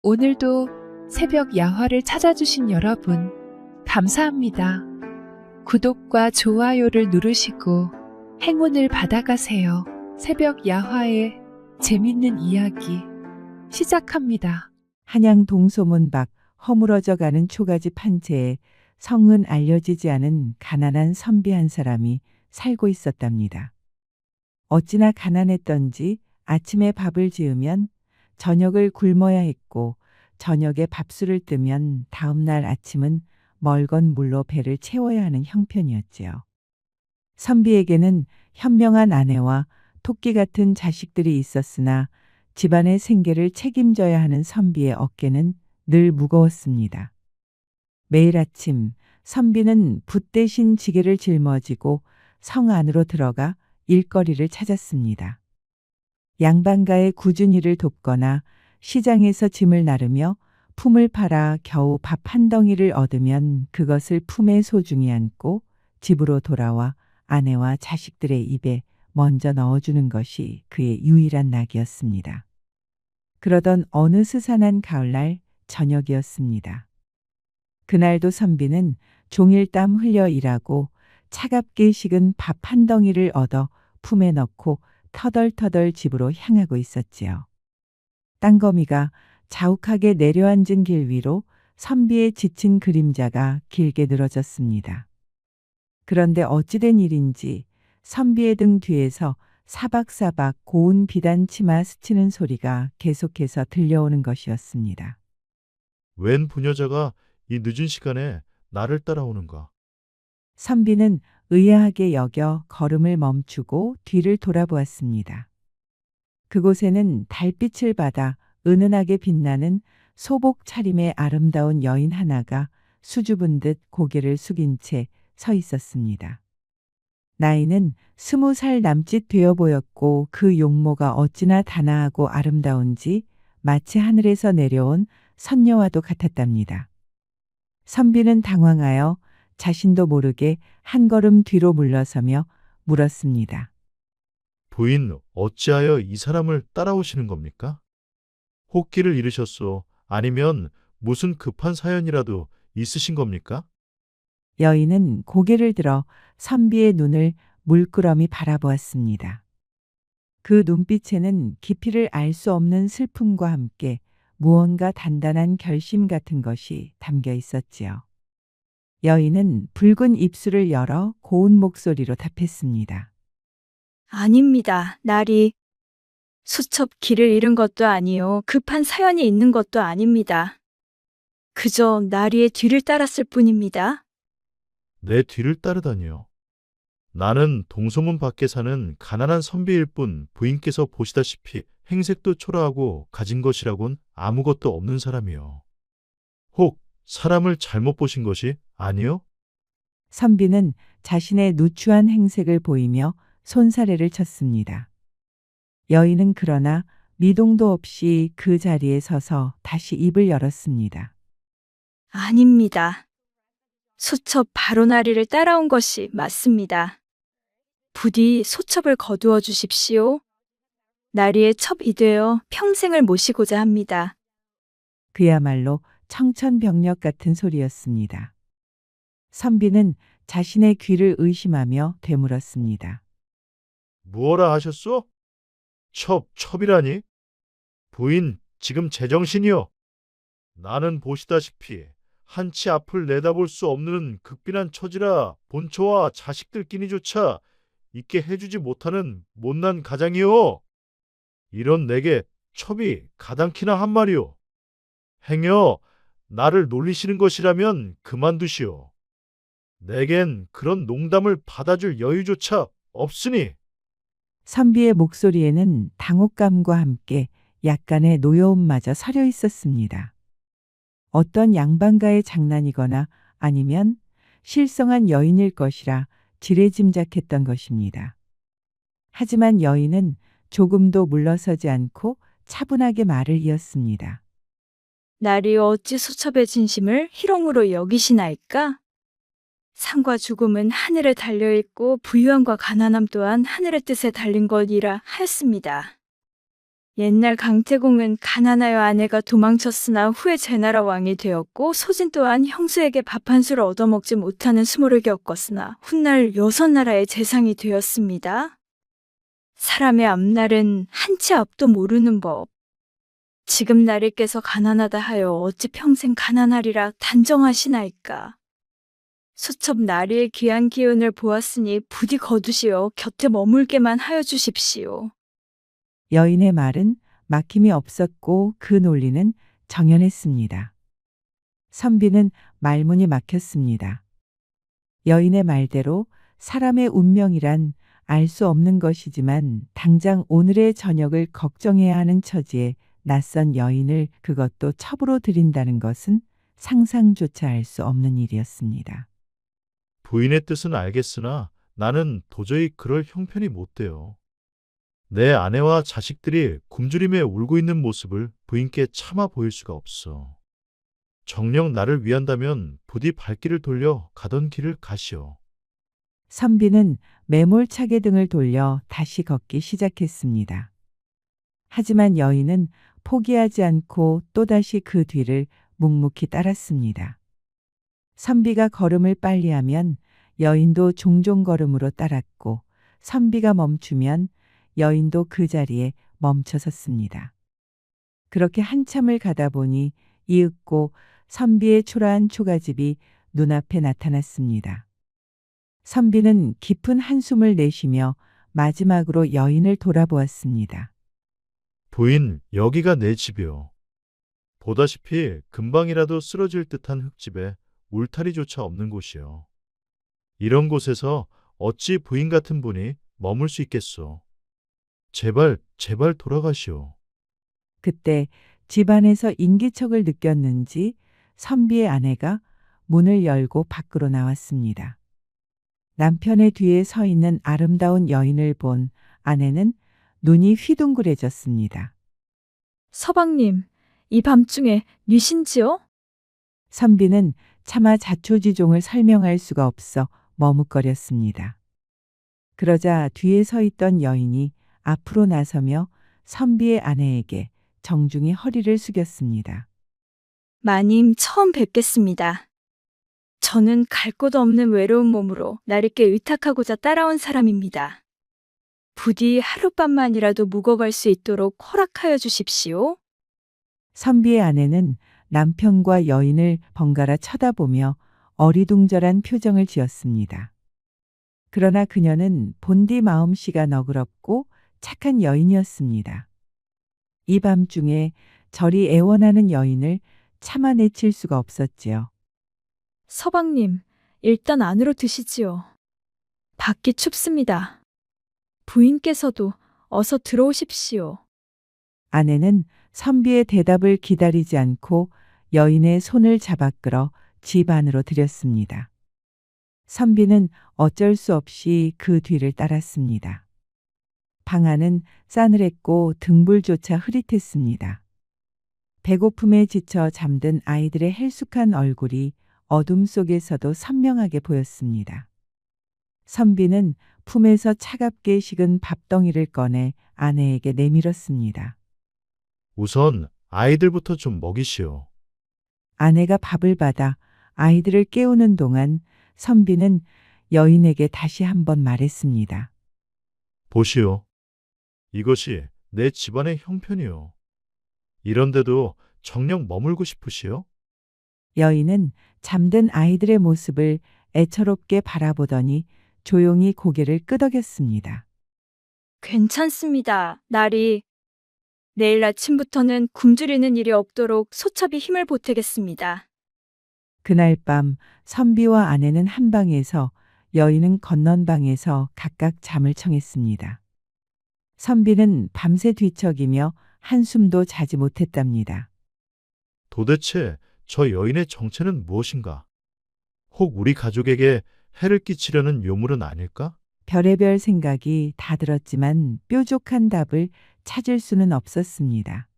오늘도 새벽 야화를 찾아주신 여러분, 감사합니다. 구독과 좋아요를 누르시고 행운을 받아가세요. 새벽 야화의 재밌는 이야기 시작합니다. 한양 동소문 밖 허물어져가는 초가집 한 채에 성은 알려지지 않은 가난한 선비 한 사람이 살고 있었답니다. 어찌나 가난했던지 아침에 밥을 지으면 저녁을 굶어야 했고 저녁에 밥술을 뜨면 다음날 아침은 멀건 물로 배를 채워야 하는 형편이었지요. 선비에게는 현명한 아내와 토끼 같은 자식들이 있었으나 집안의 생계를 책임져야 하는 선비의 어깨는 늘 무거웠습니다. 매일 아침 선비는 붓 대신 지게를 짊어지고 성 안으로 들어가 일거리를 찾았습니다. 양반가의 굳은 일을 돕거나 시장에서 짐을 나르며 품을 팔아 겨우 밥 한 덩이를 얻으면 그것을 품에 소중히 안고 집으로 돌아와 아내와 자식들의 입에 먼저 넣어주는 것이 그의 유일한 낙이었습니다. 그러던 어느 스산한 가을날 저녁이었습니다. 그날도 선비는 종일 땀 흘려 일하고 차갑게 식은 밥 한 덩이를 얻어 품에 넣고 터덜터덜 집으로 향하고 있었지요. 땅거미가 자욱하게 내려앉은 길 위로 선비의 지친 그림자가 길게 늘어졌습니다. 그런데 어찌된 일인지 선비의 등 뒤에서 사박사박 고운 비단 치마 스치는 소리가 계속해서 들려오는 것이었습니다. 웬 부녀자가 이 늦은 시간에 나를 따라오는가? 선비는 의아하게 여겨 걸음을 멈추고 뒤를 돌아보았습니다. 그곳에는 달빛을 받아 은은하게 빛나는 소복 차림의 아름다운 여인 하나가 수줍은 듯 고개를 숙인 채 서 있었습니다. 나이는 20살 남짓 되어 보였고 그 용모가 어찌나 단아하고 아름다운지 마치 하늘에서 내려온 선녀와도 같았답니다. 선비는 당황하여 자신도 모르게 한 걸음 뒤로 물러서며 물었습니다. 부인, 어찌하여 이 사람을 따라오시는 겁니까? 혹기를 잃으셨소? 아니면 무슨 급한 사연이라도 있으신 겁니까? 여인은 고개를 들어 선비의 눈을 물끄러미 바라보았습니다. 그 눈빛에는 깊이를 알 수 없는 슬픔과 함께 무언가 단단한 결심 같은 것이 담겨 있었지요. 여인은 붉은 입술을 열어 고운 목소리로 답했습니다. 아닙니다. 날이 수첩 길을 잃은 것도 아니요. 급한 사연이 있는 것도 아닙니다. 그저 나리의 뒤를 따랐을 뿐입니다. 내 뒤를 따르다니요. 나는 동소문 밖에 사는 가난한 선비일 뿐 부인께서 보시다시피 행색도 초라하고 가진 것이라곤 아무것도 없는 사람이요. 혹 사람을 잘못 보신 것이 아니요? 선비는 자신의 누추한 행색을 보이며 손사래를 쳤습니다. 여인은 그러나 미동도 없이 그 자리에 서서 다시 입을 열었습니다. 아닙니다. 수첩 바로 나리를 따라온 것이 맞습니다. 부디 소첩을 거두어 주십시오. 나리의 첩이 되어 평생을 모시고자 합니다. 그야말로 청천벽력 같은 소리였습니다. 선비는 자신의 귀를 의심하며 되물었습니다. 무엇라 하셨소? 첩이라니? 부인, 지금 제정신이요. 나는 보시다시피 한치 앞을 내다볼 수 없는 극빈한 처지라 본처와 자식들끼니조차 있게 해주지 못하는 못난 가장이요. 이런 내게 첩이 가당키나 한 말이오. 행여 나를 놀리시는 것이라면 그만두시오. 내겐 그런 농담을 받아줄 여유조차 없으니. 선비의 목소리에는 당혹감과 함께 약간의 노여움마저 서려 있었습니다. 어떤 양반가의 장난이거나 아니면 실성한 여인일 것이라 지레짐작했던 것입니다. 하지만 여인은 조금도 물러서지 않고 차분하게 말을 이었습니다. 나리 어찌 수첩의 진심을 희롱으로 여기시나이까? 삶과 죽음은 하늘에 달려있고 부유함과 가난함 또한 하늘의 뜻에 달린 것이라 하였습니다. 옛날 강태공은 가난하여 아내가 도망쳤으나 후에 제나라 왕이 되었고 소진 또한 형수에게 밥 한 수를 얻어먹지 못하는 수모를 겪었으나 훗날 여섯 나라의 재상이 되었습니다. 사람의 앞날은 한치 앞도 모르는 법. 지금 나리께서 가난하다 하여 어찌 평생 가난하리라 단정하시나이까. 수첩 나리의 귀한 기운을 보았으니 부디 거두시어 곁에 머물게만 하여 주십시오. 여인의 말은 막힘이 없었고 그 논리는 정연했습니다. 선비는 말문이 막혔습니다. 여인의 말대로 사람의 운명이란 알 수 없는 것이지만 당장 오늘의 저녁을 걱정해야 하는 처지에 낯선 여인을 그것도 첩으로 들인다는 것은 상상조차 할 수 없는 일이었습니다. 부인의 뜻은 알겠으나 나는 도저히 그럴 형편이 못 돼요. 내 아내와 자식들이 굶주림에 울고 있는 모습을 부인께 차마 보일 수가 없어. 정녕 나를 위한다면 부디 발길을 돌려 가던 길을 가시오. 선비는 매몰차게 등을 돌려 다시 걷기 시작했습니다. 하지만 여인은 포기하지 않고 또다시 그 뒤를 묵묵히 따랐습니다. 선비가 걸음을 빨리 하면 여인도 종종 걸음으로 따랐고 선비가 멈추면 여인도 그 자리에 멈춰 섰습니다. 그렇게 한참을 가다 보니 이윽고 선비의 초라한 초가집이 눈앞에 나타났습니다. 선비는 깊은 한숨을 내쉬며 마지막으로 여인을 돌아보았습니다. 부인, 여기가 내 집이오. 보다시피 금방이라도 쓰러질 듯한 흙집에 울타리조차 없는 곳이요. 이런 곳에서 어찌 부인 같은 분이 머물 수 있겠소. 제발, 제발 돌아가시오. 그때 집안에서 인기척을 느꼈는지 선비의 아내가 문을 열고 밖으로 나왔습니다. 남편의 뒤에 서 있는 아름다운 여인을 본 아내는 눈이 휘둥그레졌습니다. 서방님, 이 밤중에 뉘신지요? 선비는 차마 자초지종을 설명할 수가 없어 머뭇거렸습니다. 그러자 뒤에 서 있던 여인이 앞으로 나서며 선비의 아내에게 정중히 허리를 숙였습니다. 마님 처음 뵙겠습니다. 저는 갈 곳 없는 외로운 몸으로 나리께 의탁하고자 따라온 사람입니다. 부디 하룻밤만이라도 묵어갈 수 있도록 허락하여 주십시오. 선비의 아내는 남편과 여인을 번갈아 쳐다보며 어리둥절한 표정을 지었습니다. 그러나 그녀는 본디 마음씨가 너그럽고 착한 여인이었습니다. 이 밤중에 저리 애원하는 여인을 참아내칠 수가 없었지요. 서방님, 일단 안으로 드시지요. 밖이 춥습니다. 부인께서도 어서 들어오십시오. 아내는 선비의 대답을 기다리지 않고 여인의 손을 잡아 끌어 집 안으로 들였습니다. 선비는 어쩔 수 없이 그 뒤를 따랐습니다. 방 안은 싸늘했고 등불조차 흐릿했습니다. 배고픔에 지쳐 잠든 아이들의 헬쑥한 얼굴이 어둠 속에서도 선명하게 보였습니다. 선비는 품에서 차갑게 식은 밥덩이를 꺼내 아내에게 내밀었습니다. 우선 아이들부터 좀 먹이시오. 아내가 밥을 받아 아이들을 깨우는 동안 선비는 여인에게 다시 한번 말했습니다. 보시오. 이것이 내 집안의 형편이오. 이런데도 정녕 머물고 싶으시오? 여인은 잠든 아이들의 모습을 애처롭게 바라보더니 조용히 고개를 끄덕였습니다. 괜찮습니다, 나리. 내일 아침부터는 굶주리는 일이 없도록 소첩이 힘을 보태겠습니다. 그날 밤 선비와 아내는 한 방에서 여인은 건넌 방에서 각각 잠을 청했습니다. 선비는 밤새 뒤척이며 한숨도 자지 못했답니다. 도대체 저 여인의 정체는 무엇인가? 혹 우리 가족에게 해를 끼치려는 요물은 아닐까? 별의별 생각이 다 들었지만 뾰족한 답을 찾을 수는 없었습니다.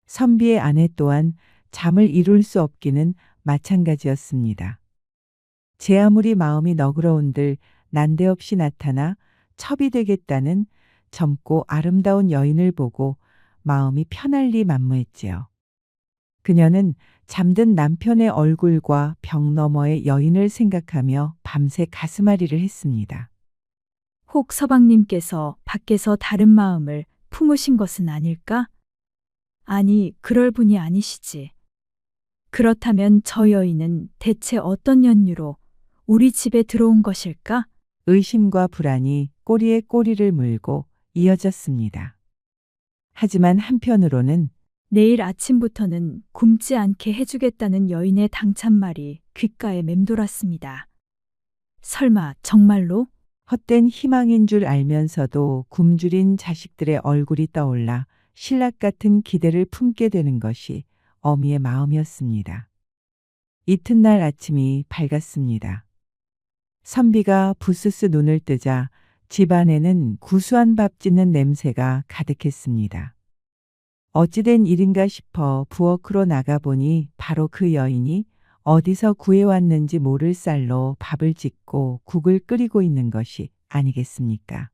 선비의 아내 또한 잠을 이룰 수 없기는 마찬가지였습니다. 제 아무리 마음이 너그러운들 난데없이 나타나 첩이 되겠다는 젊고 아름다운 여인을 보고 마음이 편할리 만무했지요. 그녀는 잠든 남편의 얼굴과 벽 너머의 여인을 생각하며 밤새 가슴앓이를 했습니다. 혹 서방님께서 밖에서 다른 마음을 품으신 것은 아닐까? 아니, 그럴 분이 아니시지. 그렇다면 저 여인은 대체 어떤 연유로 우리 집에 들어온 것일까? 의심과 불안이 꼬리에 꼬리를 물고 이어졌습니다. 하지만 한편으로는 내일 아침부터는 굶지 않게 해주겠다는 여인의 당찬말이 귓가에 맴돌았습니다. 설마 정말로? 헛된 희망인 줄 알면서도 굶주린 자식들의 얼굴이 떠올라 신락 같은 기대를 품게 되는 것이 어미의 마음이었습니다. 이튿날 아침이 밝았습니다. 선비가 부스스 눈을 뜨자 집안에는 구수한 밥 짓는 냄새가 가득했습니다. 어찌된 일인가 싶어 부엌으로 나가보니 바로 그 여인이 어디서 구해왔는지 모를 쌀로 밥을 짓고 국을 끓이고 있는 것이 아니겠습니까?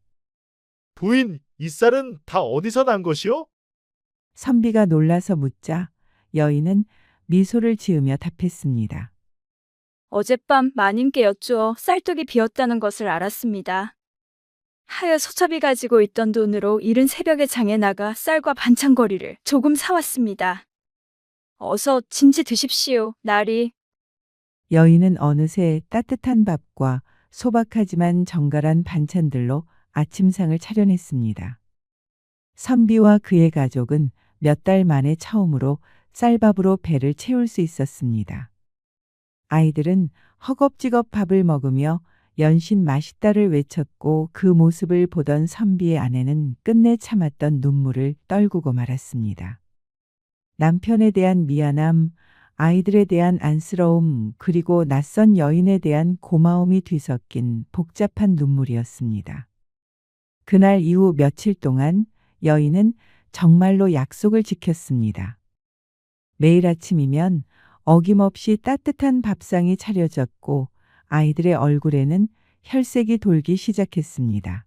부인, 이 쌀은 다 어디서 난 것이오? 선비가 놀라서 묻자 여인은 미소를 지으며 답했습니다. 어젯밤 마님께 여쭈어 쌀떡이 비었다는 것을 알았습니다. 하여 소첩이 가지고 있던 돈으로 이른 새벽에 장에 나가 쌀과 반찬거리를 조금 사왔습니다. 어서 진지 드십시오, 나리. 여인은 어느새 따뜻한 밥과 소박하지만 정갈한 반찬들로 아침상을 차려냈습니다. 선비와 그의 가족은 몇 달 만에 처음으로 쌀밥으로 배를 채울 수 있었습니다. 아이들은 허겁지겁 밥을 먹으며 연신 맛있다를 외쳤고 그 모습을 보던 선비의 아내는 끝내 참았던 눈물을 떨구고 말았습니다. 남편에 대한 미안함, 아이들에 대한 안쓰러움, 그리고 낯선 여인에 대한 고마움이 뒤섞인 복잡한 눈물이었습니다. 그날 이후 며칠 동안 여인은 정말로 약속을 지켰습니다. 매일 아침이면 어김없이 따뜻한 밥상이 차려졌고 아이들의 얼굴에는 혈색이 돌기 시작했습니다.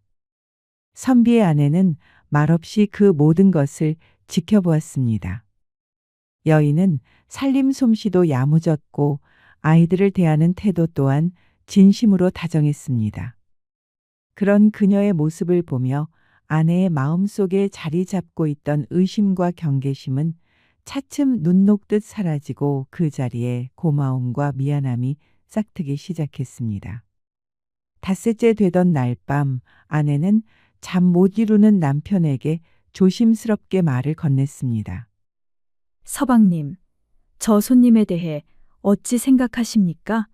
선비의 아내는 말없이 그 모든 것을 지켜보았습니다. 여인은 살림 솜씨도 야무졌고 아이들을 대하는 태도 또한 진심으로 다정했습니다. 그런 그녀의 모습을 보며 아내의 마음속에 자리 잡고 있던 의심과 경계심은 차츰 눈 녹듯 사라지고 그 자리에 고마움과 미안함이 싹트기 시작했습니다. 닷새째 되던 날 밤 아내는 잠 못 이루는 남편에게 조심스럽게 말을 건넸습니다. 서방님, 저 손님에 대해 어찌 생각하십니까?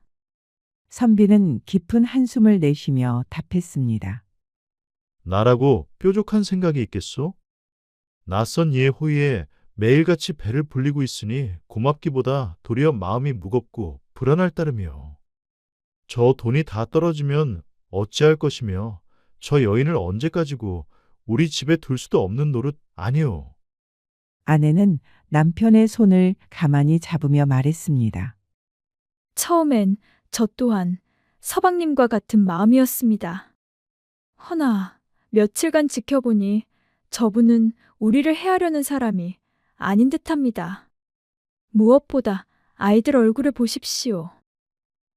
선비는 깊은 한숨을 내쉬며 답했습니다. 나라고 뾰족한 생각이 있겠소? 낯선 이의 호의에 매일같이 배를 불리고 있으니 고맙기보다 도리어 마음이 무겁고 불안할 따름이요. 저 돈이 다 떨어지면 어찌할 것이며 저 여인을 언제 가지고 우리 집에 둘 수도 없는 노릇 아니오. 아내는 남편의 손을 가만히 잡으며 말했습니다. 처음엔 저 또한 서방님과 같은 마음이었습니다. 허나 며칠간 지켜보니 저분은 우리를 해하려는 사람이 아닌 듯합니다. 무엇보다 아이들 얼굴을 보십시오.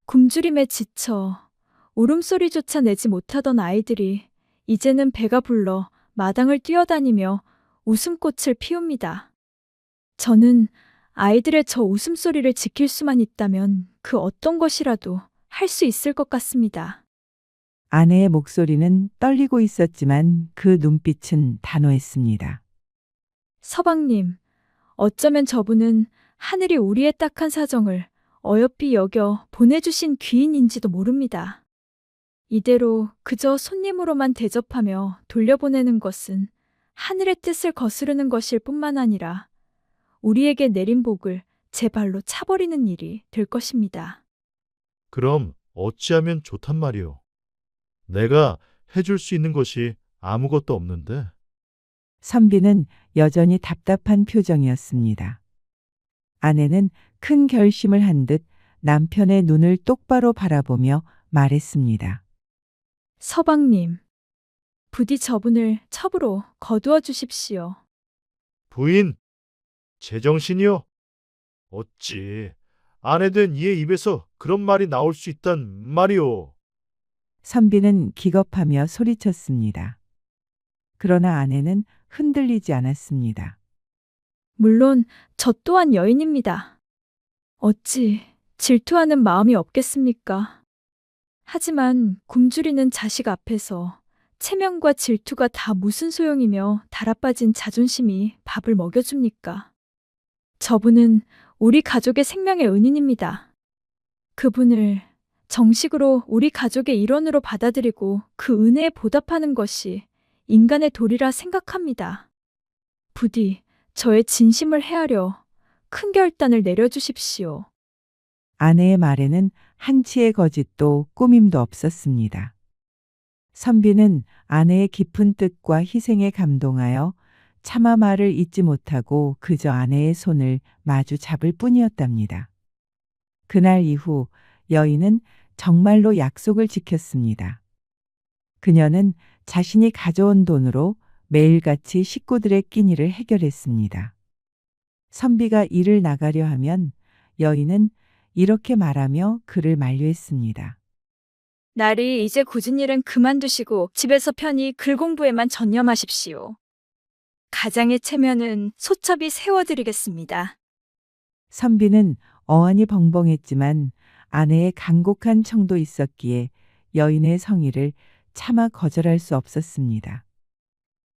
굶주림에 지쳐 울음소리조차 내지 못하던 아이들이 이제는 배가 불러 마당을 뛰어다니며 웃음꽃을 피웁니다. 저는 아이들의 저 웃음소리를 지킬 수만 있다면 그 어떤 것이라도 할 수 있을 것 같습니다. 아내의 목소리는 떨리고 있었지만 그 눈빛은 단호했습니다. 서방님, 어쩌면 저분은 하늘이 우리의 딱한 사정을 어여삐 여겨 보내주신 귀인인지도 모릅니다. 이대로 그저 손님으로만 대접하며 돌려보내는 것은 하늘의 뜻을 거스르는 것일 뿐만 아니라 우리에게 내린 복을 제 발로 차버리는 일이 될 것입니다. 그럼 어찌하면 좋단 말이오. 내가 해줄 수 있는 것이 아무것도 없는데. 선비는 여전히 답답한 표정이었습니다. 아내는 큰 결심을 한 듯 남편의 눈을 똑바로 바라보며 말했습니다. 서방님, 부디 저분을 첩으로 거두어 주십시오. 부인, 제정신이요? 어찌 아내 된 이의 입에서 그런 말이 나올 수 있단 말이오. 선비는 기겁하며 소리쳤습니다. 그러나 아내는 흔들리지 않았습니다. 물론 저 또한 여인입니다. 어찌 질투하는 마음이 없겠습니까? 하지만 굶주리는 자식 앞에서 체면과 질투가 다 무슨 소용이며 달아빠진 자존심이 밥을 먹여줍니까? 저분은 우리 가족의 생명의 은인입니다. 그분을 정식으로 우리 가족의 일원으로 받아들이고 그 은혜에 보답하는 것이 인간의 도리라 생각합니다. 부디 저의 진심을 헤아려 큰 결단을 내려주십시오. 아내의 말에는 한치의 거짓도 꾸밈도 없었습니다. 선비는 아내의 깊은 뜻과 희생에 감동하여 차마 말을 잇지 못하고 그저 아내의 손을 마주 잡을 뿐이었답니다. 그날 이후 여인은 정말로 약속을 지켰습니다. 그녀는 자신이 가져온 돈으로 매일같이 식구들의 끼니를 해결했습니다. 선비가 일을 나가려 하면 여인은 이렇게 말하며 그를 만류했습니다. 날이 이제 굳은 일은 그만두시고 집에서 편히 글 공부에만 전념하십시오. 가장의 체면은 소첩이 세워드리겠습니다. 선비는 어안이 벙벙했지만 아내의 간곡한 청도 있었기에 여인의 성의를 차마 거절할 수 없었습니다.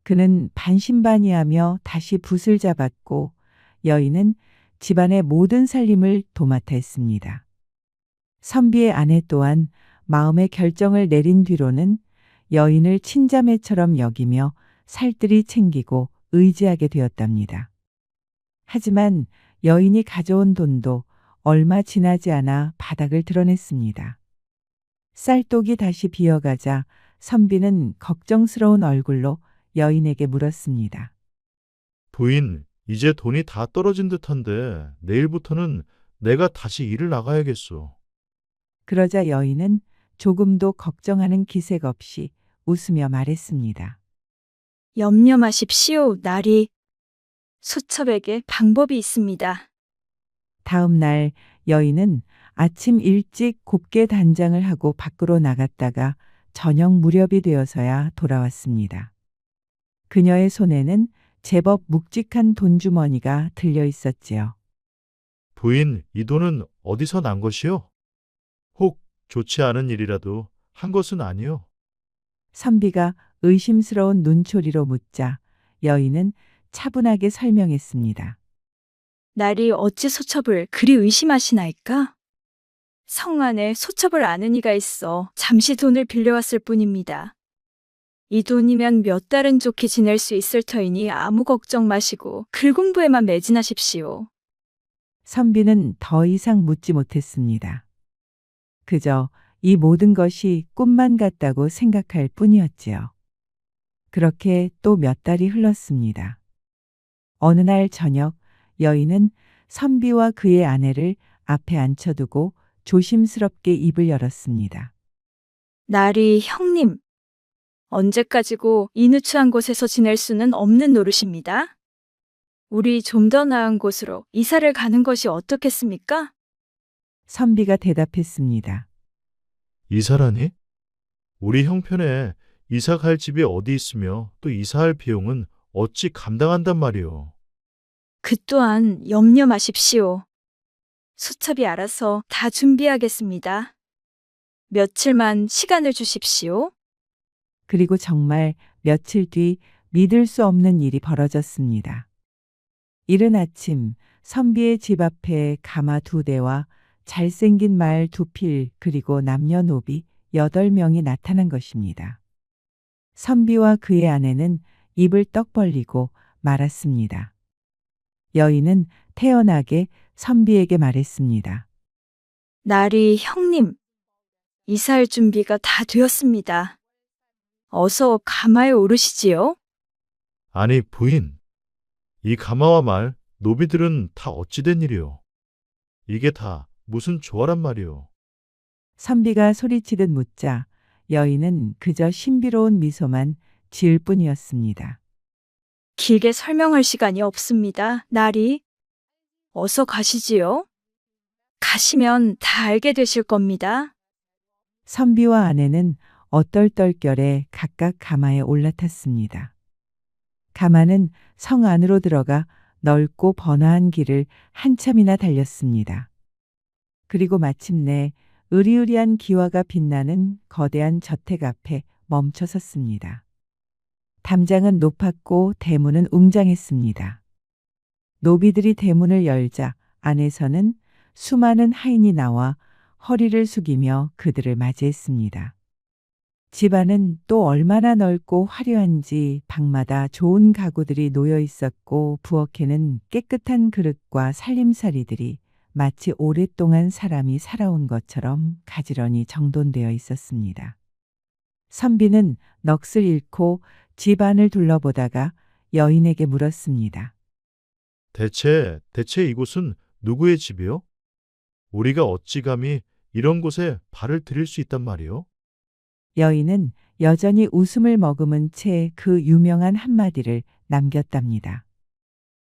그는 반신반의하며 다시 붓을 잡았고 여인은 집안의 모든 살림을 도맡아 했습니다. 선비의 아내 또한 마음의 결정을 내린 뒤로는 여인을 친자매처럼 여기며 살뜰히 챙기고 의지하게 되었답니다. 하지만 여인이 가져온 돈도 얼마 지나지 않아 바닥을 드러냈습니다. 쌀독이 다시 비어가자 선비는 걱정스러운 얼굴로 여인에게 물었습니다. 부인, 이제 돈이 다 떨어진 듯한데 내일부터는 내가 다시 일을 나가야겠소. 그러자 여인은 조금도 걱정하는 기색 없이 웃으며 말했습니다. 염려 마십시오, 나리. 소첩에게 방법이 있습니다. 다음 날 여인은 아침 일찍 곱게 단장을 하고 밖으로 나갔다가 저녁 무렵이 되어서야 돌아왔습니다. 그녀의 손에는 제법 묵직한 돈주머니가 들려 있었지요. 부인, 이 돈은 어디서 난 것이요? 혹 좋지 않은 일이라도 한 것은 아니요. 선비가 의심스러운 눈초리로 묻자 여인은 차분하게 설명했습니다. 날이 어찌 소첩을 그리 의심하시나이까? 성 안에 소첩을 아는 이가 있어 잠시 돈을 빌려왔을 뿐입니다. 이 돈이면 몇 달은 좋게 지낼 수 있을 터이니 아무 걱정 마시고 글 공부에만 매진하십시오. 선비는 더 이상 묻지 못했습니다. 그저 이 모든 것이 꿈만 같다고 생각할 뿐이었지요. 그렇게 또 몇 달이 흘렀습니다. 어느 날 저녁 여인은 선비와 그의 아내를 앞에 앉혀두고 조심스럽게 입을 열었습니다. 날이 형님, 언제까지고 이 누추한 곳에서 지낼 수는 없는 노릇입니다. 우리 좀 더 나은 곳으로 이사를 가는 것이 어떻겠습니까? 선비가 대답했습니다. 이사라니? 우리 형편에 이사 갈 집이 어디 있으며 또 이사할 비용은 어찌 감당한단 말이오. 그 또한 염려 마십시오. 수첩이 알아서 다 준비하겠습니다. 며칠만 시간을 주십시오. 그리고 정말 며칠 뒤 믿을 수 없는 일이 벌어졌습니다. 이른 아침 선비의 집 앞에 가마 2대와 잘생긴 말 2필 그리고 남녀노비 8명이 나타난 것입니다. 선비와 그의 아내는 입을 떡 벌리고 말았습니다. 여인은 태연하게 선비에게 말했습니다. 날이 형님, 이사할 준비가 다 되었습니다. 어서 가마에 오르시지요. 아니, 부인. 이 가마와 말, 노비들은 다 어찌 된 일이오. 이게 다 무슨 조화란 말이오. 선비가 소리치듯 묻자 여인은 그저 신비로운 미소만 지을 뿐이었습니다. 길게 설명할 시간이 없습니다. 나리, 어서 가시지요. 가시면 다 알게 되실 겁니다. 선비와 아내는 얼떨떨결에 각각 가마에 올라탔습니다. 가마는 성 안으로 들어가 넓고 번화한 길을 한참이나 달렸습니다. 그리고 마침내 으리으리한 기와가 빛나는 거대한 저택 앞에 멈춰 섰습니다. 담장은 높았고 대문은 웅장했습니다. 노비들이 대문을 열자 안에서는 수많은 하인이 나와 허리를 숙이며 그들을 맞이했습니다. 집안은 또 얼마나 넓고 화려한지 방마다 좋은 가구들이 놓여 있었고 부엌에는 깨끗한 그릇과 살림살이들이 마치 오랫동안 사람이 살아온 것처럼 가지런히 정돈되어 있었습니다. 선비는 넋을 잃고 집 안을 둘러보다가 여인에게 물었습니다. 대체 이곳은 누구의 집이요? 우리가 어찌 감히 이런 곳에 발을 들일 수 있단 말이요? 여인은 여전히 웃음을 머금은 채 그 유명한 한마디를 남겼답니다.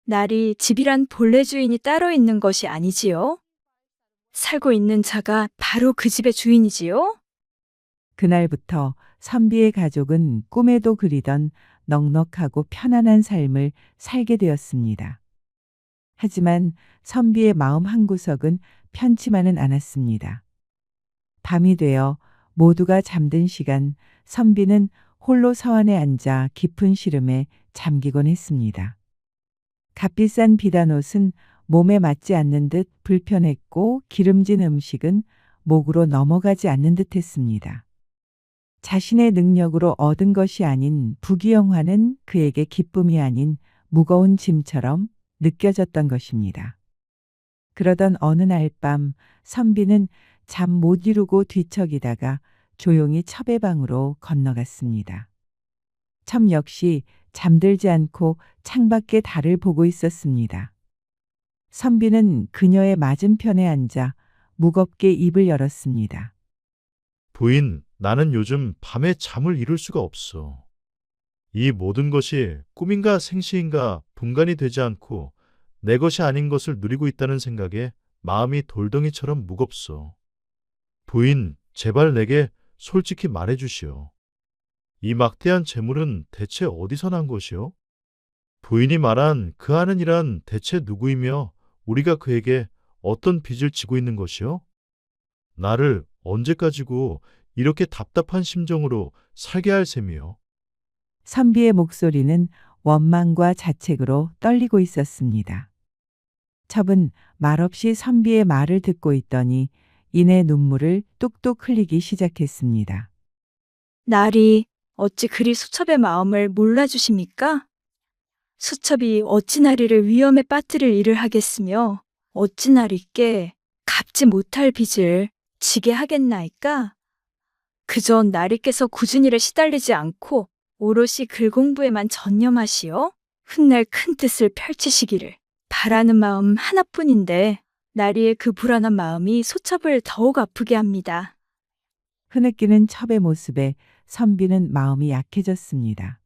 나리, 집이란 본래 주인이 따로 있는 것이 아니지요. 살고 있는 자가 바로 그 집의 주인이지요. 그날부터 선비의 가족은 꿈에도 그리던 넉넉하고 편안한 삶을 살게 되었습니다. 하지만 선비의 마음 한구석은 편치만은 않았습니다. 밤이 되어 모두가 잠든 시간 선비는 홀로 서안에 앉아 깊은 시름에 잠기곤 했습니다. 값비싼 비단옷은 몸에 맞지 않는 듯 불편했고 기름진 음식은 목으로 넘어가지 않는 듯 했습니다. 자신의 능력으로 얻은 것이 아닌 부귀영화는 그에게 기쁨이 아닌 무거운 짐처럼 느껴졌던 것입니다. 그러던 어느 날 밤 선비는 잠 못 이루고 뒤척이다가 조용히 첩의 방으로 건너갔습니다. 첩 역시 잠들지 않고 창밖의 달을 보고 있었습니다. 선비는 그녀의 맞은편에 앉아 무겁게 입을 열었습니다. 부인, 나는 요즘 밤에 잠을 이룰 수가 없어. 이 모든 것이 꿈인가 생시인가 분간이 되지 않고 내 것이 아닌 것을 누리고 있다는 생각에 마음이 돌덩이처럼 무겁소. 부인, 제발 내게 솔직히 말해 주시오. 이 막대한 재물은 대체 어디서 난 것이오? 부인이 말한 그 아는이란 대체 누구이며 우리가 그에게 어떤 빚을 지고 있는 것이오? 나를 언제까지고 이렇게 답답한 심정으로 살게 할 셈이오? 선비의 목소리는 원망과 자책으로 떨리고 있었습니다. 첩은 말없이 선비의 말을 듣고 있더니 이내 눈물을 뚝뚝 흘리기 시작했습니다. 나리, 어찌 그리 수첩의 마음을 몰라주십니까? 수첩이 어찌 나리를 위험에 빠뜨릴 일을 하겠으며 어찌 나리께 갚지 못할 빚을 지게 하겠나이까? 그저 나리께서 굳은 일에 시달리지 않고 오롯이 글 공부에만 전념하시어 훗날 큰 뜻을 펼치시기를 바라는 마음 하나뿐인데 나리의 그 불안한 마음이 소첩을 더욱 아프게 합니다. 흐느끼는 첩의 모습에 선비는 마음이 약해졌습니다.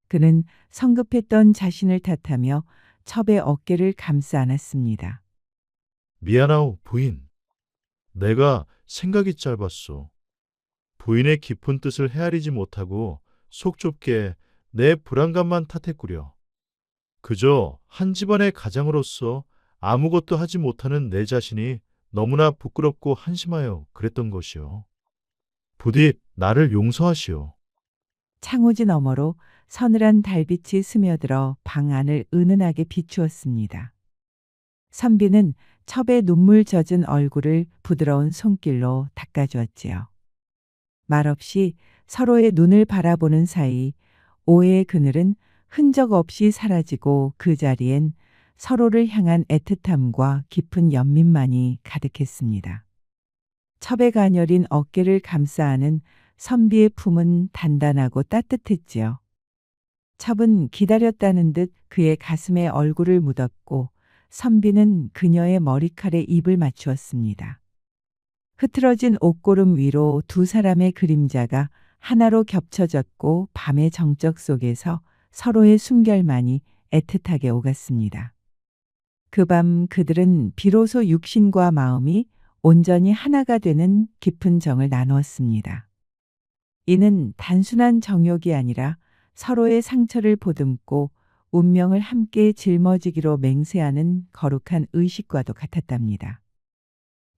그는 성급했던 자신을 탓하며 첩의 어깨를 감싸 안았습니다. 미안하오, 부인. 내가 생각이 짧았소. 부인의 깊은 뜻을 헤아리지 못하고 속 좁게 내 불안감만 탓했구려. 그저 한 집안의 가장으로서 아무것도 하지 못하는 내 자신이 너무나 부끄럽고 한심하여 그랬던 것이오. 부디 나를 용서하시오. 창호지 너머로 서늘한 달빛이 스며들어 방 안을 은은하게 비추었습니다. 선비는 첩의 눈물 젖은 얼굴을 부드러운 손길로 닦아주었지요. 말없이 서로의 눈을 바라보는 사이 오해의 그늘은 흔적 없이 사라지고 그 자리엔 서로를 향한 애틋함과 깊은 연민만이 가득했습니다. 첩의 가녀린 어깨를 감싸 안은 선비의 품은 단단하고 따뜻했지요. 첩은 기다렸다는 듯 그의 가슴에 얼굴을 묻었고 선비는 그녀의 머리칼에 입을 맞추었습니다. 흐트러진 옷고름 위로 두 사람의 그림자가 하나로 겹쳐졌고 밤의 정적 속에서 서로의 순결만이 애틋하게 오갔습니다. 그 밤 그들은 비로소 육신과 마음이 온전히 하나가 되는 깊은 정을 나누었습니다. 이는 단순한 정욕이 아니라 서로의 상처를 보듬고 운명을 함께 짊어지기로 맹세하는 거룩한 의식과도 같았답니다.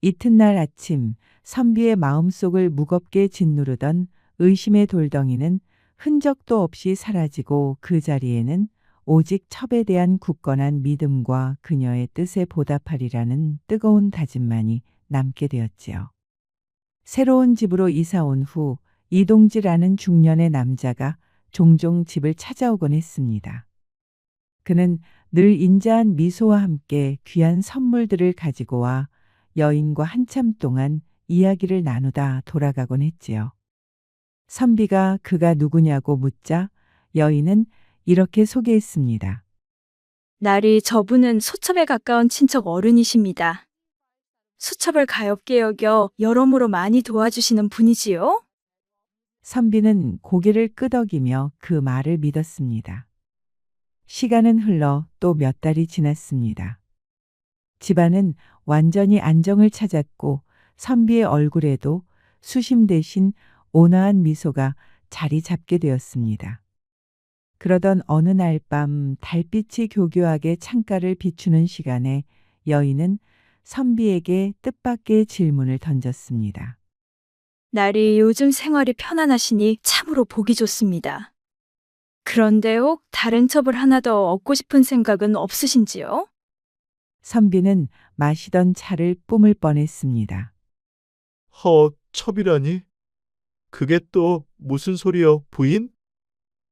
이튿날 아침 선비의 마음속을 무겁게 짓누르던 의심의 돌덩이는 흔적도 없이 사라지고 그 자리에는 오직 첩에 대한 굳건한 믿음과 그녀의 뜻에 보답하리라는 뜨거운 다짐만이 남게 되었지요. 새로운 집으로 이사 온 후 이동지라는 중년의 남자가 종종 집을 찾아오곤 했습니다. 그는 늘 인자한 미소와 함께 귀한 선물들을 가지고 와 여인과 한참 동안 이야기를 나누다 돌아가곤 했지요. 선비가 그가 누구냐고 묻자 여인은 이렇게 소개했습니다. 날이 저분은 소첩에 가까운 친척 어른이십니다. 소첩을 가엾게 여겨 여러모로 많이 도와주시는 분이지요? 선비는 고개를 끄덕이며 그 말을 믿었습니다. 시간은 흘러 또 몇 달이 지났습니다. 집안은 완전히 안정을 찾았고 선비의 얼굴에도 수심 대신 온화한 미소가 자리 잡게 되었습니다. 그러던 어느 날 밤 달빛이 교교하게 창가를 비추는 시간에 여인은 선비에게 뜻밖의 질문을 던졌습니다. 날이 요즘 생활이 편안하시니 참으로 보기 좋습니다. 그런데 혹 다른 첩을 하나 더 얻고 싶은 생각은 없으신지요? 선비는 마시던 차를 뿜을 뻔했습니다. 첩이라니? 그게 또 무슨 소리여, 부인?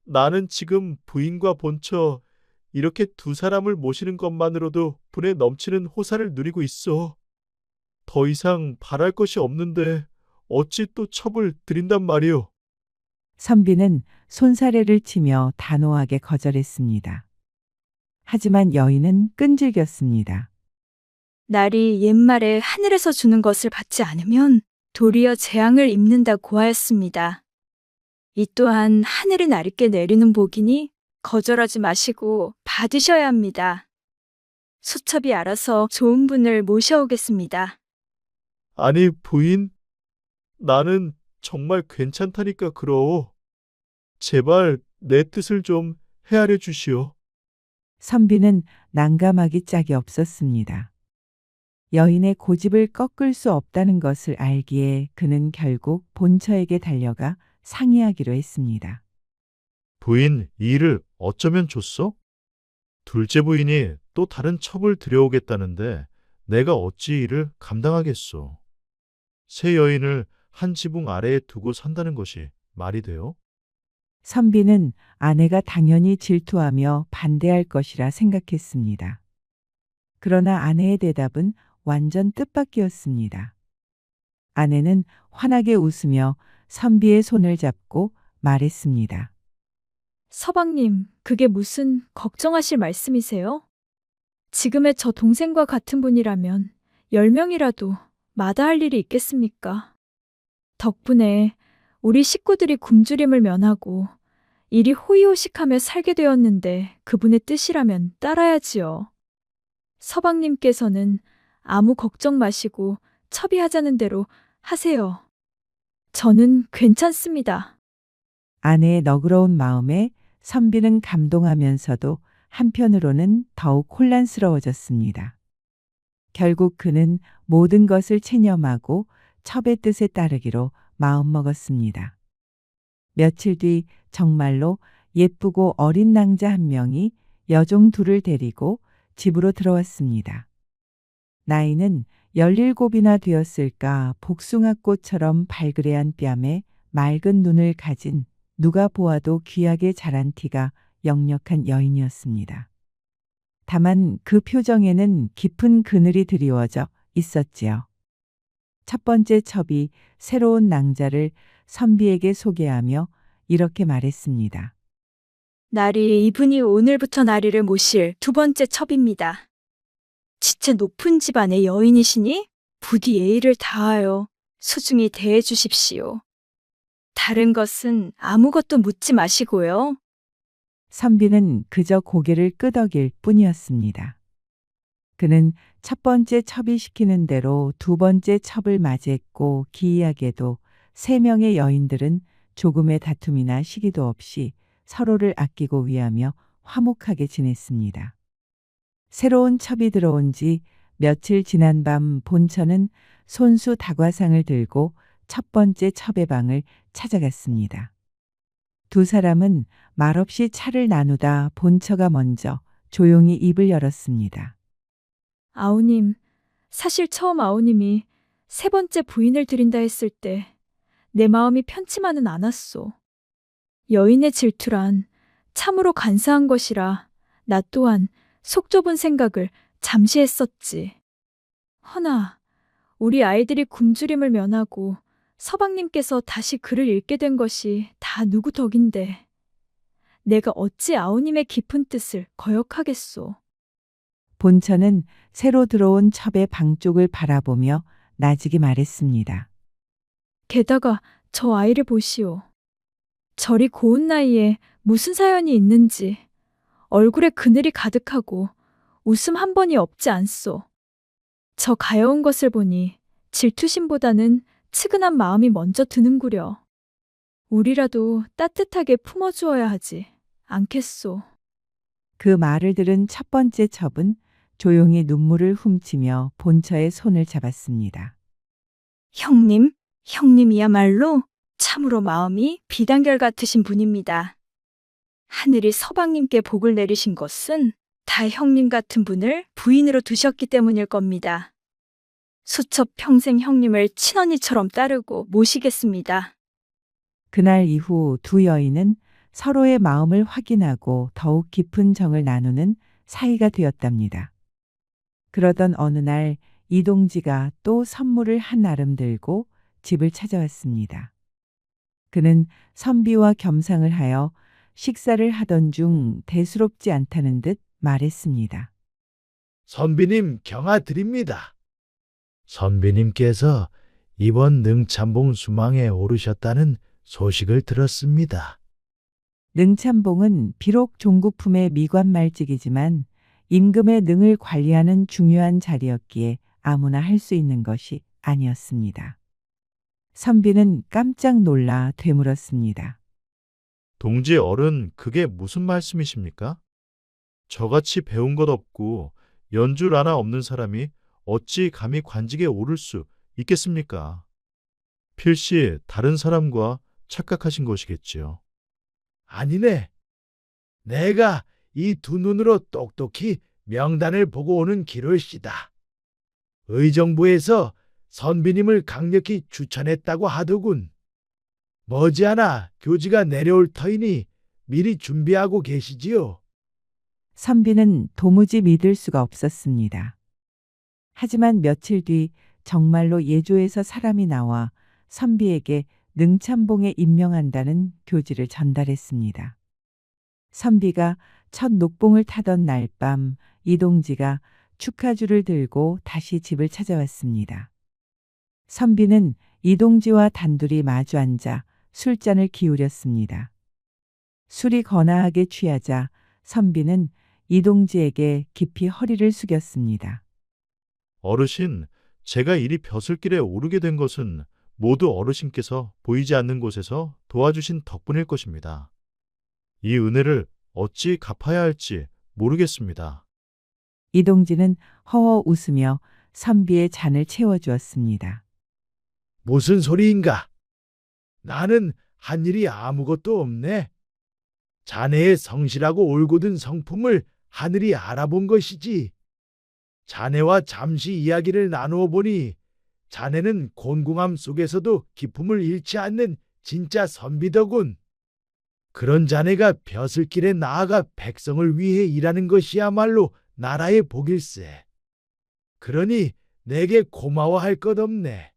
나는 지금 부인과 본처 이렇게 두 사람을 모시는 것만으로도 분에 넘치는 호사를 누리고 있어. 더 이상 바랄 것이 없는데 어찌 또 첩을 드린단 말이오. 선비는 손사래를 치며 단호하게 거절했습니다. 하지만 여인은 끈질겼습니다. 날이 옛말에 하늘에서 주는 것을 받지 않으면 도리어 재앙을 입는다고 하였습니다. 이 또한 하늘이 나리께 내리는 복이니 거절하지 마시고 받으셔야 합니다. 소첩이 알아서 좋은 분을 모셔오겠습니다. 아니, 부인, 나는 정말 괜찮다니까 그러오. 제발 내 뜻을 좀 헤아려 주시오. 선비는 난감하기 짝이 없었습니다. 여인의 고집을 꺾을 수 없다는 것을 알기에 그는 결국 본처에게 달려가 상의하기로 했습니다. 부인, 이 일을 어쩌면 좋소? 둘째 부인이 또 다른 첩을 들여오겠다는데 내가 어찌 이를 감당하겠소? 새 여인을 한 지붕 아래에 두고 산다는 것이 말이 돼요? 선비는 아내가 당연히 질투하며 반대할 것이라 생각했습니다. 그러나 아내의 대답은 완전 뜻밖이었습니다. 아내는 환하게 웃으며 선비의 손을 잡고 말했습니다. 서방님, 그게 무슨 걱정하실 말씀이세요? 지금의 저 동생과 같은 분이라면 10명이라도 마다할 일이 있겠습니까? 덕분에 우리 식구들이 굶주림을 면하고 이리 호의호식하며 살게 되었는데 그분의 뜻이라면 따라야지요. 서방님께서는 아무 걱정 마시고 첩이하자는 대로 하세요. 저는 괜찮습니다. 아내의 너그러운 마음에 선비는 감동하면서도 한편으로는 더욱 혼란스러워졌습니다. 결국 그는 모든 것을 체념하고 첩의 뜻에 따르기로 마음먹었습니다. 며칠 뒤 정말로 예쁘고 어린 낭자 한 명이 여종 둘을 데리고 집으로 들어왔습니다. 나이는 17이나 되었을까 복숭아꽃처럼 발그레한 뺨에 맑은 눈을 가진 누가 보아도 귀하게 자란 티가 역력한 여인이었습니다. 다만 그 표정에는 깊은 그늘이 드리워져 있었지요. 첫 번째 첩이 새로운 낭자를 선비에게 소개하며 이렇게 말했습니다. 날이 이분이 오늘부터 나리를 모실 두 번째 첩입니다. 지체 높은 집안의 여인이시니 부디 예의를 다하여 소중히 대해 주십시오. 다른 것은 아무것도 묻지 마시고요. 선비는 그저 고개를 끄덕일 뿐이었습니다. 그는 첫 번째 첩이 시키는 대로 두 번째 첩을 맞이했고 기이하게도 세 명의 여인들은 조금의 다툼이나 시기도 없이 서로를 아끼고 위하며 화목하게 지냈습니다. 새로운 첩이 들어온 지 며칠 지난 밤 본처는 손수 다과상을 들고 첫 번째 첩의 방을 찾아갔습니다. 두 사람은 말없이 차를 나누다 본처가 먼저 조용히 입을 열었습니다. 아우님, 사실 처음 아우님이 세 번째 부인을 드린다 했을 때 내 마음이 편치만은 않았소. 여인의 질투란 참으로 간사한 것이라 나 또한 속 좁은 생각을 잠시 했었지. 허나 우리 아이들이 굶주림을 면하고 서방님께서 다시 글을 읽게 된 것이 다 누구 덕인데 내가 어찌 아우님의 깊은 뜻을 거역하겠소. 본처는 새로 들어온 첩의 방 쪽을 바라보며 나직이 말했습니다. 게다가 저 아이를 보시오. 저리 고운 나이에 무슨 사연이 있는지 얼굴에 그늘이 가득하고 웃음 한 번이 없지 않소. 저 가여운 것을 보니 질투심보다는 측은한 마음이 먼저 드는구려. 우리라도 따뜻하게 품어주어야 하지 않겠소. 그 말을 들은 첫 번째 첩은 조용히 눈물을 훔치며 본처의 손을 잡았습니다. 형님이야말로 참으로 마음이 비단결 같으신 분입니다. 하늘이 서방님께 복을 내리신 것은 다 형님 같은 분을 부인으로 두셨기 때문일 겁니다. 수첩 평생 형님을 친언니처럼 따르고 모시겠습니다. 그날 이후 두 여인은 서로의 마음을 확인하고 더욱 깊은 정을 나누는 사이가 되었답니다. 그러던 어느 날 이동지가 또 선물을 한 알음 들고 집을 찾아왔습니다. 그는 선비와 겸상을 하여 식사를 하던 중 대수롭지 않다는 듯 말했습니다. 선비님 경하 드립니다. 선비님께서 이번 능참봉 수망에 오르셨다는 소식을 들었습니다. 능참봉은 비록 종국품의 미관말직이지만 임금의 능을 관리하는 중요한 자리였기에 아무나 할 수 있는 것이 아니었습니다. 선비는 깜짝 놀라 되물었습니다. 동지 어른, 그게 무슨 말씀이십니까? 저같이 배운 것 없고 연줄 하나 없는 사람이 어찌 감히 관직에 오를 수 있겠습니까? 필시 다른 사람과 착각하신 것이겠지요. 아니네. 내가 이 두 눈으로 똑똑히 명단을 보고 오는 기롤시다. 의정부에서 선비님을 강력히 추천했다고 하더군. 머지않아 교지가 내려올 터이니 미리 준비하고 계시지요. 선비는 도무지 믿을 수가 없었습니다. 하지만 며칠 뒤 정말로 예조에서 사람이 나와 선비에게 능참봉에 임명한다는 교지를 전달했습니다. 선비가 첫 녹봉을 타던 날 밤 이동지가 축하주를 들고 다시 집을 찾아왔습니다. 선비는 이동지와 단둘이 마주 앉아 술잔을 기울였습니다. 술이 거나하게 취하자 선비는 이동지에게 깊이 허리를 숙였습니다. 어르신, 제가 이리 벼슬길에 오르게 된 것은 모두 어르신께서 보이지 않는 곳에서 도와주신 덕분일 것입니다. 이 은혜를 어찌 갚아야 할지 모르겠습니다. 이동지는 허허 웃으며 선비의 잔을 채워주었습니다. 무슨 소리인가? 나는 한 일이 아무것도 없네. 자네의 성실하고 올곧은 성품을 하늘이 알아본 것이지. 자네와 잠시 이야기를 나누어 보니 자네는 곤궁함 속에서도 기품을 잃지 않는 진짜 선비더군. 그런 자네가 벼슬길에 나아가 백성을 위해 일하는 것이야말로 나라의 복일세. 그러니 내게 고마워할 것 없네.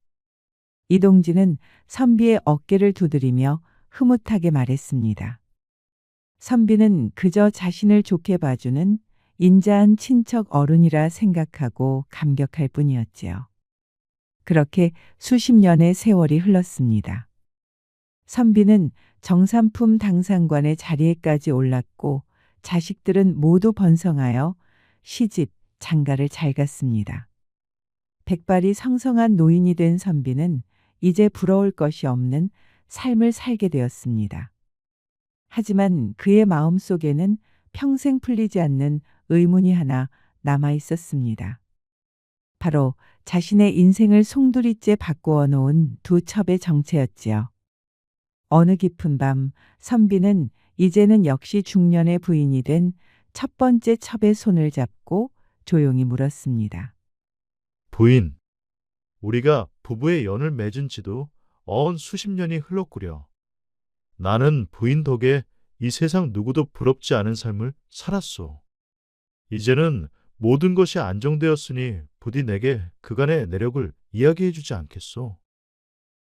이동지는 선비의 어깨를 두드리며 흐뭇하게 말했습니다. 선비는 그저 자신을 좋게 봐주는 인자한 친척 어른이라 생각하고 감격할 뿐이었지요. 그렇게 수십 년의 세월이 흘렀습니다. 선비는 정삼품 당상관의 자리에까지 올랐고 자식들은 모두 번성하여 시집, 장가를 잘 갔습니다. 백발이 성성한 노인이 된 선비는 이제 부러울 것이 없는 삶을 살게 되었습니다. 하지만 그의 마음속에는 평생 풀리지 않는 의문이 하나 남아 있었습니다. 바로 자신의 인생을 송두리째 바꾸어 놓은 두 첩의 정체였지요. 어느 깊은 밤 선비는 이제는 역시 중년의 부인이 된 첫 번째 첩의 손을 잡고 조용히 물었습니다. 부인, 우리가 부부의 연을 맺은 지도 어언 수십 년이 흘렀구려. 나는 부인 덕에 이 세상 누구도 부럽지 않은 삶을 살았소. 이제는 모든 것이 안정되었으니 부디 내게 그간의 내력을 이야기해 주지 않겠소.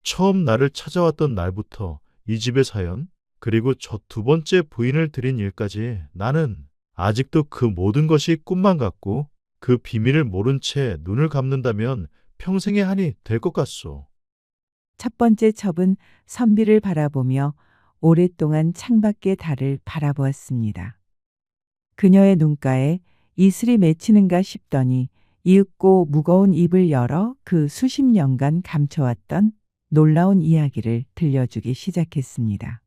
처음 나를 찾아왔던 날부터 이 집의 사연, 그리고 저 두 번째 부인을 들인 일까지 나는 아직도 그 모든 것이 꿈만 같고 그 비밀을 모른 채 눈을 감는다면 평생의 한이 될 것 같소. 첫 번째 첩은 선비를 바라보며 오랫동안 창밖의 달을 바라보았습니다. 그녀의 눈가에 이슬이 맺히는가 싶더니 이윽고 무거운 입을 열어 그 수십 년간 감춰왔던 놀라운 이야기를 들려주기 시작했습니다.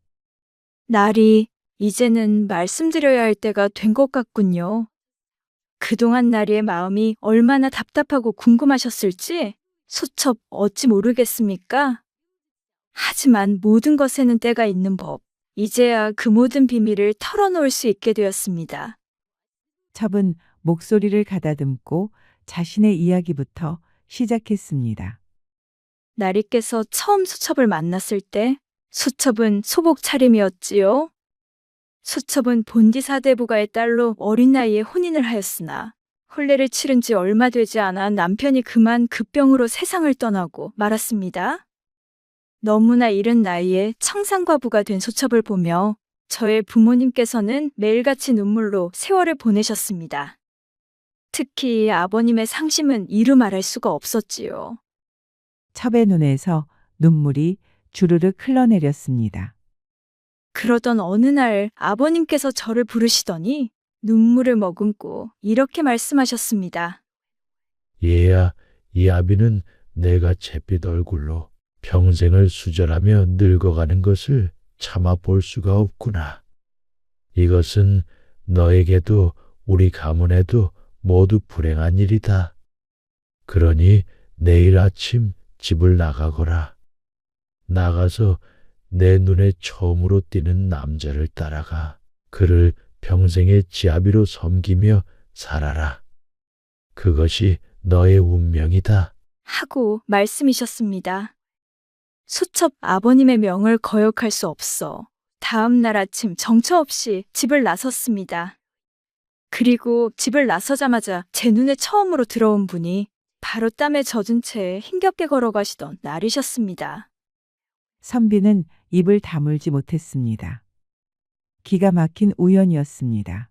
날이 이제는 말씀드려야 할 때가 된 것 같군요. 그동안 나리의 마음이 얼마나 답답하고 궁금하셨을지 소첩 어찌 모르겠습니까? 하지만 모든 것에는 때가 있는 법. 이제야 그 모든 비밀을 털어놓을 수 있게 되었습니다. 첩은 목소리를 가다듬고 자신의 이야기부터 시작했습니다. 나리께서 처음 수첩을 만났을 때 수첩은 소복 차림이었지요. 수첩은 본디 사대부가의 딸로 어린 나이에 혼인을 하였으나 혼례를 치른 지 얼마 되지 않아 남편이 그만 급병으로 세상을 떠나고 말았습니다. 너무나 이른 나이에 청산과부가 된 수첩을 보며 저의 부모님께서는 매일같이 눈물로 세월을 보내셨습니다. 특히 아버님의 상심은 이루 말할 수가 없었지요. 첩의 눈에서 눈물이 주르륵 흘러내렸습니다. 그러던 어느 날 아버님께서 저를 부르시더니 눈물을 머금고 이렇게 말씀하셨습니다. 얘야, 이 아비는 내가 잿빛 얼굴로 평생을 수절하며 늙어가는 것을 참아 볼 수가 없구나. 이것은 너에게도 우리 가문에도 모두 불행한 일이다. 그러니 내일 아침 집을 나가거라. 나가서 내 눈에 처음으로 띄는 남자를 따라가 그를 평생의 지아비로 섬기며 살아라. 그것이 너의 운명이다. 하고 말씀이셨습니다. 수첩 아버님의 명을 거역할 수 없어 다음 날 아침 정처 없이 집을 나섰습니다. 그리고 집을 나서자마자 제 눈에 처음으로 들어온 분이 바로 땀에 젖은 채 힘겹게 걸어가시던 날이셨습니다. 선비는 입을 다물지 못했습니다. 기가 막힌 우연이었습니다.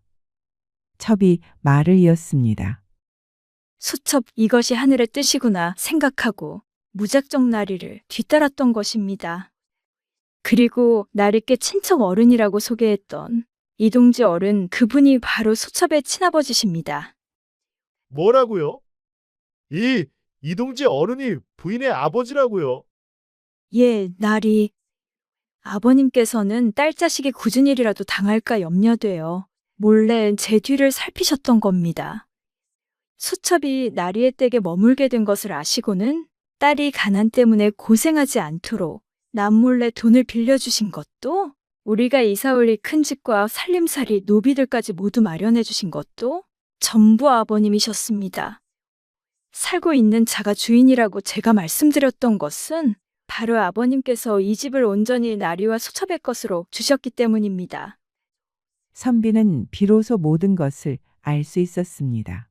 첩이 말을 이었습니다. 수첩 이것이 하늘의 뜻이구나 생각하고 무작정 나리를 뒤따랐던 것입니다. 그리고 나리께 친척 어른이라고 소개했던 이동지 어른 그분이 바로 수첩의 친아버지십니다. 뭐라고요? 이 이동지 어른이 부인의 아버지라고요? 예, 나리. 아버님께서는 딸 자식이 굳은 일이라도 당할까 염려되어 몰래 제 뒤를 살피셨던 겁니다. 수첩이 나리의 댁에 머물게 된 것을 아시고는 딸이 가난 때문에 고생하지 않도록 남몰래 돈을 빌려주신 것도, 우리가 이사 올 이 큰 집과 살림살이 노비들까지 모두 마련해 주신 것도 전부 아버님이셨습니다. 살고 있는 자가 주인이라고 제가 말씀드렸던 것은 바로 아버님께서 이 집을 온전히 나리와 수첩의 것으로 주셨기 때문입니다. 선비는 비로소 모든 것을 알 수 있었습니다.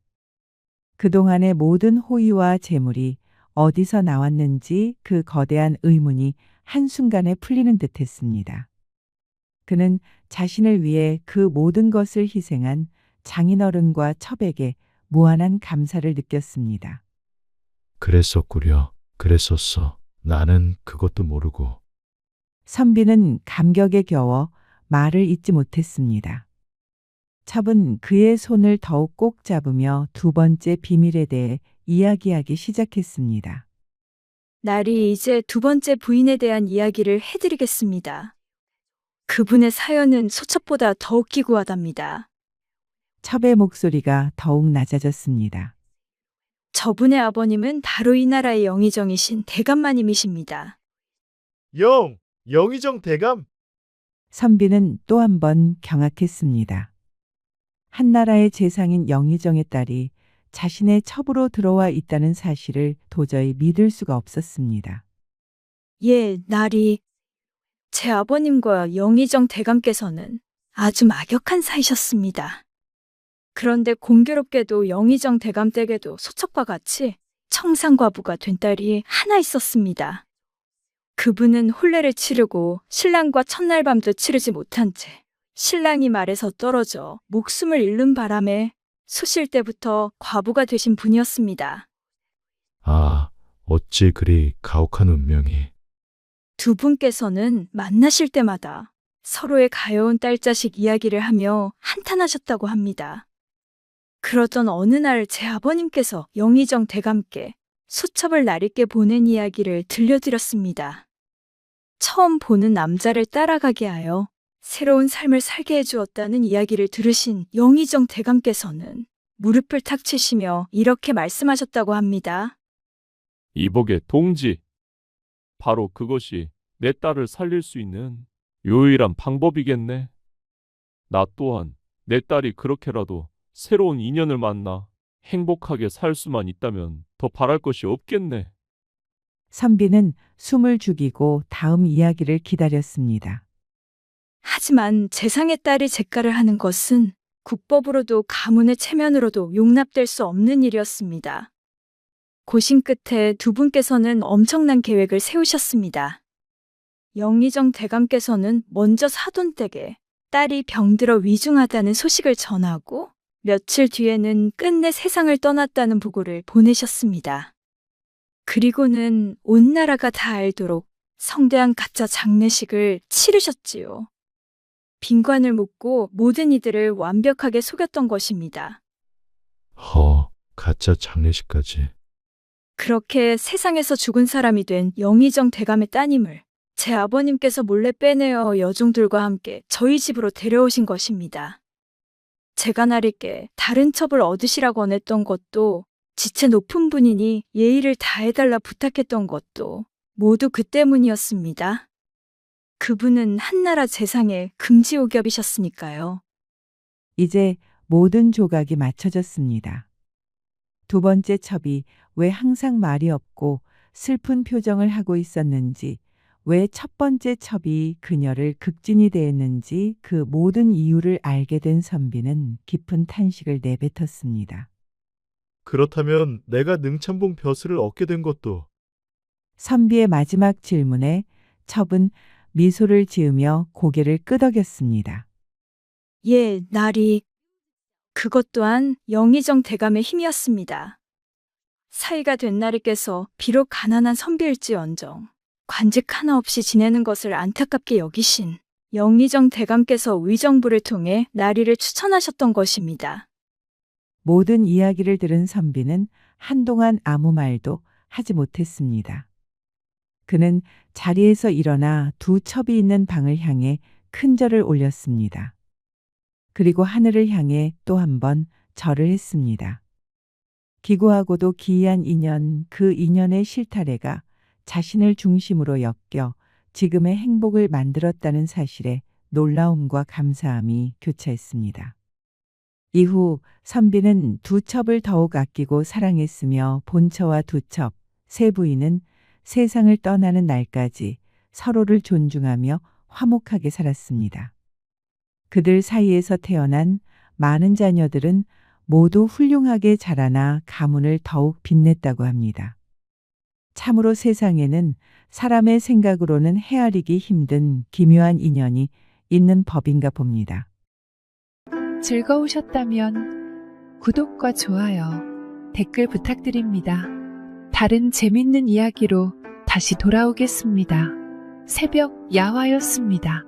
그동안의 모든 호의와 재물이 어디서 나왔는지 그 거대한 의문이 한순간에 풀리는 듯했습니다. 그는 자신을 위해 그 모든 것을 희생한 장인어른과 첩에게 무한한 감사를 느꼈습니다. 그랬었구려. 그랬었어. 나는 그것도 모르고. 선비는 감격에 겨워 말을 잇지 못했습니다. 첩은 그의 손을 더욱 꼭 잡으며 두 번째 비밀에 대해 이야기하기 시작했습니다. 날이 이제 두 번째 부인에 대한 이야기를 해드리겠습니다. 그분의 사연은 소첩보다 더욱 기구하답니다. 첩의 목소리가 더욱 낮아졌습니다. 저분의 아버님은 바로 이 나라의 영의정이신 대감마님이십니다. 영의정 대감? 선비는 또 한 번 경악했습니다. 한나라의 재상인 영의정의 딸이 자신의 첩으로 들어와 있다는 사실을 도저히 믿을 수가 없었습니다. 예, 날이 제 아버님과 영의정 대감께서는 아주 막역한 사이셨습니다. 그런데 공교롭게도 영의정 대감 댁에도 소첩과 같이 청산과부가 된 딸이 하나 있었습니다. 그분은 혼례를 치르고 신랑과 첫날 밤도 치르지 못한 채 신랑이 말에서 떨어져 목숨을 잃는 바람에 수실 때부터 과부가 되신 분이었습니다. 아, 어찌 그리 가혹한 운명이. 두 분께서는 만나실 때마다 서로의 가여운 딸자식 이야기를 하며 한탄하셨다고 합니다. 그러던 어느 날 제 아버님께서 영의정 대감께 소첩을 날있게 보낸 이야기를 들려드렸습니다. 처음 보는 남자를 따라가게 하여 새로운 삶을 살게 해주었다는 이야기를 들으신 영의정 대감께서는 무릎을 탁 치시며 이렇게 말씀하셨다고 합니다. 이복의 동지, 바로 그것이 내 딸을 살릴 수 있는 유일한 방법이겠네. 나 또한 내 딸이 그렇게라도 새로운 인연을 만나 행복하게 살 수만 있다면 더 바랄 것이 없겠네. 선비는 숨을 죽이고 다음 이야기를 기다렸습니다. 하지만 재상의 딸이 재가를 하는 것은 국법으로도 가문의 체면으로도 용납될 수 없는 일이었습니다. 고심 끝에 두 분께서는 엄청난 계획을 세우셨습니다. 영의정 대감께서는 먼저 사돈댁에 딸이 병들어 위중하다는 소식을 전하고 며칠 뒤에는 끝내 세상을 떠났다는 보고를 보내셨습니다. 그리고는 온 나라가 다 알도록 성대한 가짜 장례식을 치르셨지요. 빈관을 묻고 모든 이들을 완벽하게 속였던 것입니다. 가짜 장례식까지. 그렇게 세상에서 죽은 사람이 된 영의정 대감의 따님을 제 아버님께서 몰래 빼내어 여종들과 함께 저희 집으로 데려오신 것입니다. 제가 날있게 다른 첩을 얻으시라 권했던 것도 지체 높은 분이니 예의를 다해달라 부탁했던 것도 모두 그 때문이었습니다. 그분은 한나라 재상의 금지오겹이셨으니까요. 이제 모든 조각이 맞춰졌습니다. 두 번째 첩이 왜 항상 말이 없고 슬픈 표정을 하고 있었는지, 왜 첫 번째 첩이 그녀를 극진히 대했는지 그 모든 이유를 알게 된 선비는 깊은 탄식을 내뱉었습니다. 그렇다면 내가 능참봉 벼슬을 얻게 된 것도. 선비의 마지막 질문에 첩은 미소를 지으며 고개를 끄덕였습니다. 예, 날이 그것 또한 영의정 대감의 힘이었습니다. 사이가 된 날이께서 비록 가난한 선비일지언정 관직 하나 없이 지내는 것을 안타깝게 여기신 영의정 대감께서 위정부를 통해 나리를 추천하셨던 것입니다. 모든 이야기를 들은 선비는 한동안 아무 말도 하지 못했습니다. 그는 자리에서 일어나 두 첩이 있는 방을 향해 큰 절을 올렸습니다. 그리고 하늘을 향해 또 한 번 절을 했습니다. 기구하고도 기이한 인연, 그 인연의 실타래가 자신을 중심으로 엮여 지금의 행복을 만들었다는 사실에 놀라움과 감사함이 교차했습니다. 이후 선비는 두 첩을 더욱 아끼고 사랑했으며 본처와 두 첩, 세 부인은 세상을 떠나는 날까지 서로를 존중하며 화목하게 살았습니다. 그들 사이에서 태어난 많은 자녀들은 모두 훌륭하게 자라나 가문을 더욱 빛냈다고 합니다. 참으로 세상에는 사람의 생각으로는 헤아리기 힘든 기묘한 인연이 있는 법인가 봅니다. 즐거우셨다면 구독과 좋아요, 댓글 부탁드립니다. 다른 재밌는 이야기로 다시 돌아오겠습니다. 새벽 야화였습니다.